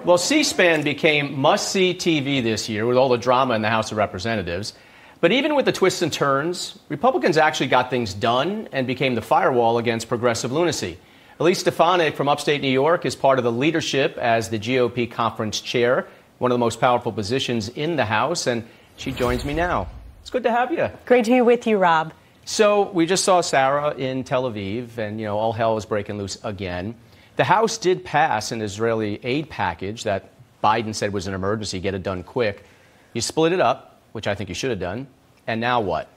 Well, C-SPAN became must-see TV this year with all the drama in the House of Representatives. But even with the twists and turns, Republicans actually got things done and became the firewall against progressive lunacy. Elise Stefanik from upstate New York is part of the leadership as the GOP conference chair, one of the most powerful positions in the House, and she joins me now. It's good to have you. Great to be with you, Rob. So we just saw Sarah in Tel Aviv, and, all hell was breaking loose again. The House did pass an Israeli aid package that Biden said was an emergency, get it done quick. You split it up, which I think you should have done. And now what?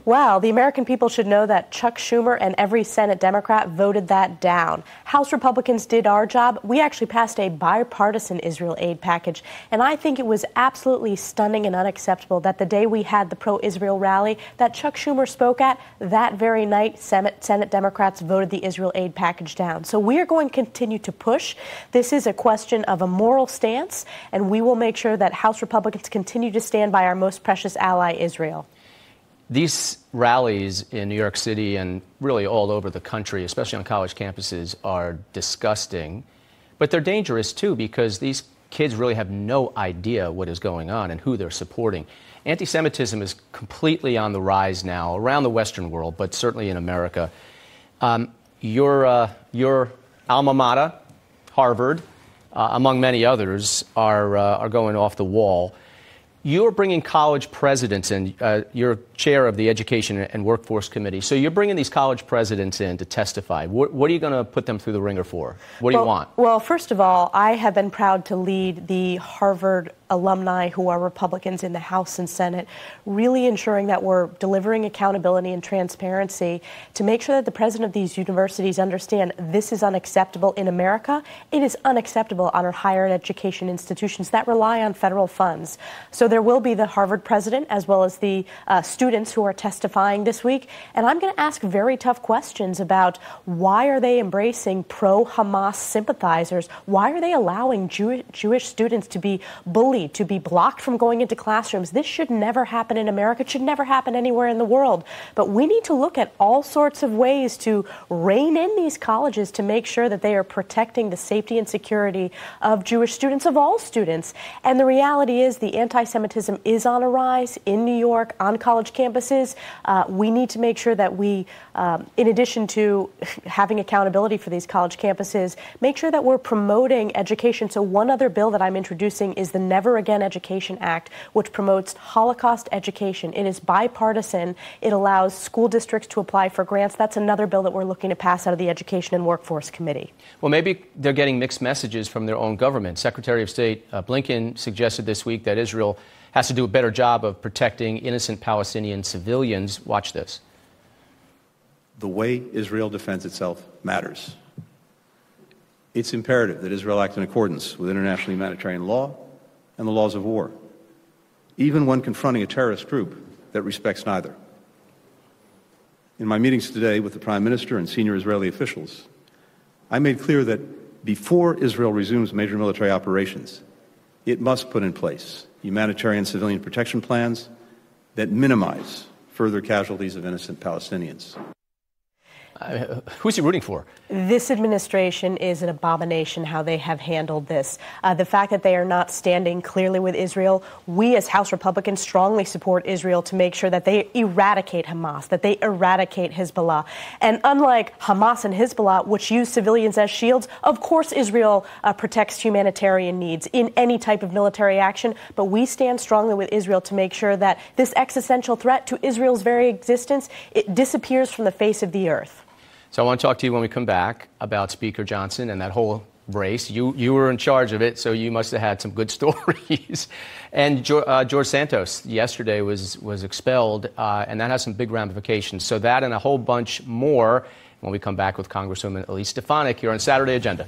Well, the American people should know that Chuck Schumer and every Senate Democrat voted that down. House Republicans did our job. We actually passed a bipartisan Israel aid package. And I think it was absolutely stunning and unacceptable that the day we had the pro-Israel rally that Chuck Schumer spoke at, that very night, Senate Democrats voted the Israel aid package down. So we are going to continue to push. This is a question of a moral stance, and we will make sure that House Republicans continue to stand by our most precious ally, Israel. These rallies in New York City and really all over the country, especially on college campuses, are disgusting. But they're dangerous, too, because these kids really have no idea what is going on and who they're supporting. Anti-Semitism is completely on the rise now around the Western world, but certainly in America. Your alma mater, Harvard, among many others, are going off the wall. You're bringing college presidents in. You're chair of the Education and Workforce Committee. So you're bringing these college presidents in to testify. What are you going to put them through the ringer for? What do you want? Well, first of all, I have been proud to lead the Harvard alumni who are Republicans in the House and Senate, really ensuring that we're delivering accountability and transparency to make sure that the president of these universities understand this is unacceptable in America. It is unacceptable on our higher education institutions that rely on federal funds. So there will be the Harvard president as well as the students who are testifying this week. And I'm going to ask very tough questions about why are they embracing pro-Hamas sympathizers? Why are they allowing Jewish students to be bullied, to be blocked from going into classrooms? This should never happen in America. It should never happen anywhere in the world. But we need to look at all sorts of ways to rein in these colleges to make sure that they are protecting the safety and security of Jewish students, of all students. And the reality is the anti-Semitism is on a rise in New York, on college campuses. We need to make sure that we, in addition to having accountability for these college campuses, make sure that we're promoting education. So one other bill that I'm introducing is the Never Again Education Act, which promotes Holocaust education. It is bipartisan. It allows school districts to apply for grants. That's another bill that we're looking to pass out of the Education and Workforce Committee. Well, maybe they're getting mixed messages from their own government. Secretary of State Blinken suggested this week that Israel has to do a better job of protecting innocent Palestinian civilians. Watch this. The way Israel defends itself matters. It's imperative that Israel act in accordance with international humanitarian law and the laws of war, even when confronting a terrorist group that respects neither. In my meetings today with the Prime Minister and senior Israeli officials, I made clear that before Israel resumes major military operations, it must put in place humanitarian civilian protection plans that minimize further casualties of innocent Palestinians. Who's he rooting for? This administration is an abomination how they have handled this. The fact that they are not standing clearly with Israel, we as House Republicans strongly support Israel to make sure that they eradicate Hamas, that they eradicate Hezbollah. And unlike Hamas and Hezbollah, which use civilians as shields, of course Israel protects humanitarian needs in any type of military action. But we stand strongly with Israel to make sure that this existential threat to Israel's very existence, it disappears from the face of the earth. So I want to talk to you when we come back about Speaker Johnson and that whole race. You were in charge of it, so you must have had some good stories. And George Santos yesterday was expelled, and that has some big ramifications. So that and a whole bunch more when we come back with Congresswoman Elise Stefanik here on Saturday Agenda.